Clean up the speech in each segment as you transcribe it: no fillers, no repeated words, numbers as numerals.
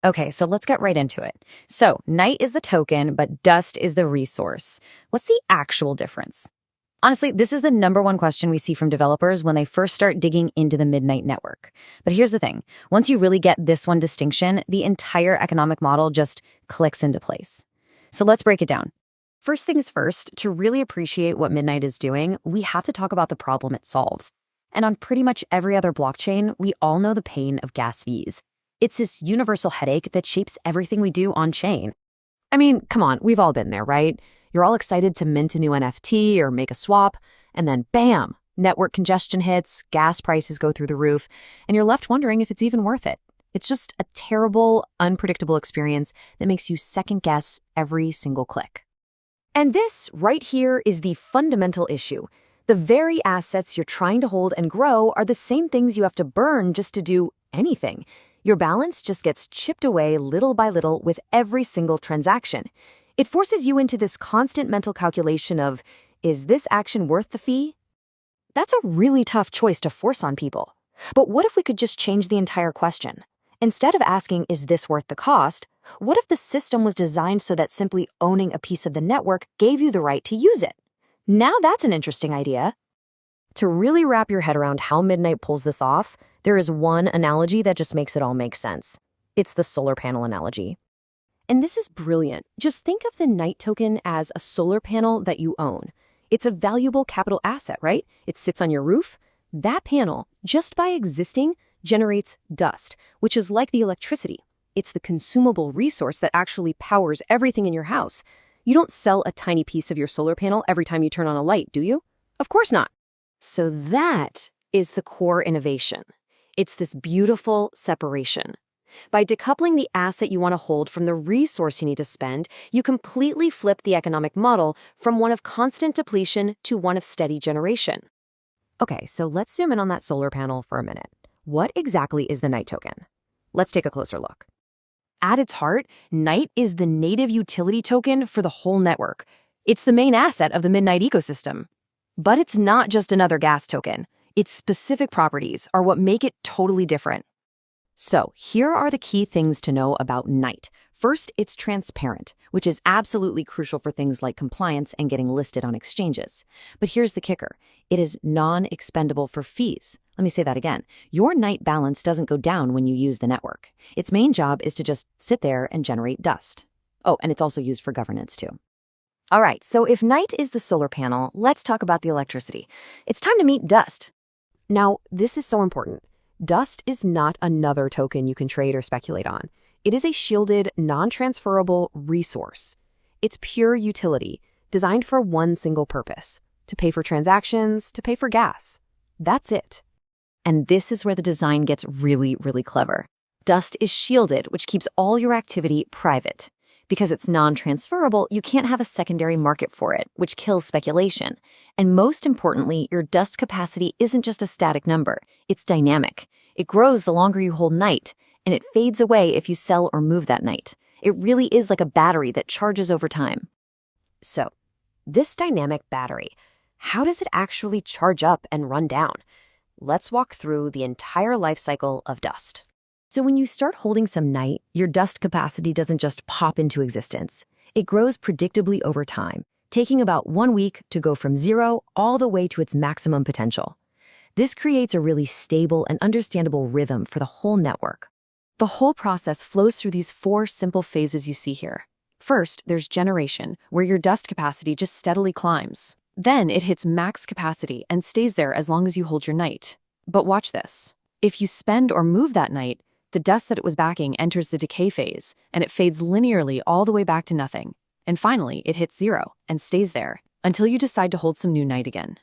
Okay, so let's get right into it. So, night is the token, but dust is the resource. What's the actual difference? Honestly, this is the number one question we see from developers when they first start digging into the Midnight network. But here's the thing. Once you really get this one distinction, the entire economic model just clicks into place. So let's break it down. First things first, to really appreciate what Midnight is doing, we have to talk about the problem it solves. And on pretty much every other blockchain, we all know the pain of gas fees. It's this universal headache that shapes everything we do on-chain. I mean, come on, we've all been there, right? You're all excited to mint a new NFT or make a swap, and then bam, network congestion hits, gas prices go through the roof, and you're left wondering if it's even worth it. It's just a terrible, unpredictable experience that makes you second guess every single click. And this right here is the fundamental issue. The very assets you're trying to hold and grow are the same things you have to burn just to do anything. Your balance just gets chipped away little by little with every single transaction. It forces you into this constant mental calculation of, is this action worth the fee? That's a really tough choice to force on people. But what if we could just change the entire question? Instead of asking, is this worth the cost, what if the system was designed so that simply owning a piece of the network gave you the right to use it? Now that's an interesting idea. To really wrap your head around how Midnight pulls this off, there is one analogy that just makes it all make sense. It's the solar panel analogy. And this is brilliant. Just think of the Night token as a solar panel that you own. It's a valuable capital asset, right? It sits on your roof. That panel, just by existing, generates dust, which is like the electricity. It's the consumable resource that actually powers everything in your house. You don't sell a tiny piece of your solar panel every time you turn on a light, do you? Of course not. So that is the core innovation. It's this beautiful separation. By decoupling the asset you want to hold from the resource you need to spend, you completely flip the economic model from one of constant depletion to one of steady generation. Okay, so let's zoom in on that solar panel for a minute. What exactly is the Night token? Let's take a closer look. At its heart, Night is the native utility token for the whole network. It's the main asset of the Midnight ecosystem. But it's not just another gas token. Its specific properties are what make it totally different. So here are the key things to know about Night. First, it's transparent, which is absolutely crucial for things like compliance and getting listed on exchanges. But here's the kicker. It is non-expendable for fees. Let me say that again. Your Night balance doesn't go down when you use the network. Its main job is to just sit there and generate dust. Oh, and it's also used for governance too. All right, so if Night is the solar panel, let's talk about the electricity. It's time to meet dust. Now, this is so important. Dust is not another token you can trade or speculate on. It is a shielded, non-transferable resource. It's pure utility, designed for one single purpose: to pay for transactions, to pay for gas. That's it. And this is where the design gets really, really clever. Dust is shielded, which keeps all your activity private. Because it's non-transferable, you can't have a secondary market for it, which kills speculation. And most importantly, your dust capacity isn't just a static number. It's dynamic. It grows the longer you hold Night, and it fades away if you sell or move that Night. It really is like a battery that charges over time. So, this dynamic battery, how does it actually charge up and run down? Let's walk through the entire life cycle of dust. So when you start holding some Night, your dust capacity doesn't just pop into existence. It grows predictably over time, taking about 1 week to go from zero all the way to its maximum potential. This creates a really stable and understandable rhythm for the whole network. The whole process flows through these 4 simple phases you see here. First, there's generation, where your dust capacity just steadily climbs. Then it hits max capacity and stays there as long as you hold your Night. But watch this. If you spend or move that Night, the dust that it was backing enters the decay phase, and it fades linearly all the way back to nothing. And finally, it hits zero and stays there until you decide to hold some new Night again.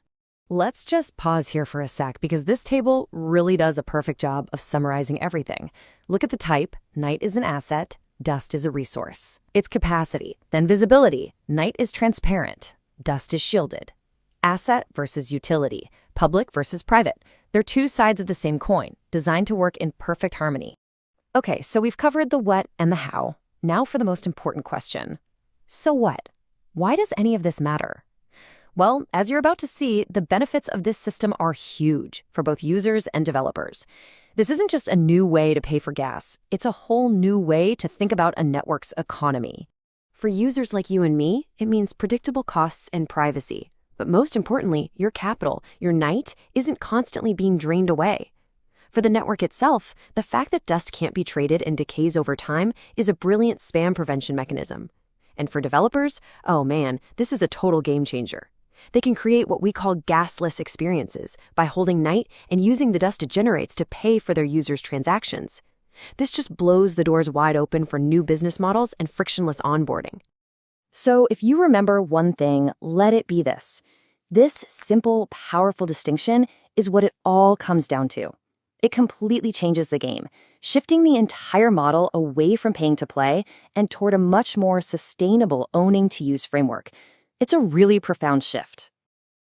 Let's just pause here for a sec, because this table really does a perfect job of summarizing everything. Look at the type. Night is an asset. Dust is a resource. Its capacity, then visibility. Night is transparent. Dust is shielded. Asset versus utility. Public versus private. They're 2 sides of the same coin, designed to work in perfect harmony. Okay, so we've covered the what and the how. Now for the most important question. So what? Why does any of this matter? Well, as you're about to see, the benefits of this system are huge for both users and developers. This isn't just a new way to pay for gas. It's a whole new way to think about a network's economy. For users like you and me, it means predictable costs and privacy. But most importantly, your capital, your night, isn't constantly being drained away. For the network itself, the fact that dust can't be traded and decays over time is a brilliant spam prevention mechanism. And for developers, oh man, this is a total game changer. They can create what we call gasless experiences by holding night and using the dust it generates to pay for their users' transactions. This just blows the doors wide open for new business models and frictionless onboarding. So if you remember one thing, let it be this. This simple, powerful distinction is what it all comes down to. It completely changes the game, shifting the entire model away from paying to play and toward a much more sustainable owning to use framework. It's a really profound shift.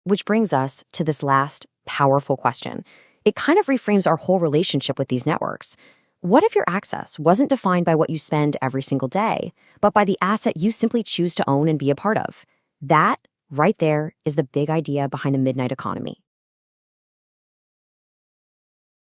Which brings us to this last powerful question. It kind of reframes our whole relationship with these networks. What if your access wasn't defined by what you spend every single day, but by the asset you simply choose to own and be a part of? That, right there, is the big idea behind the midnight economy.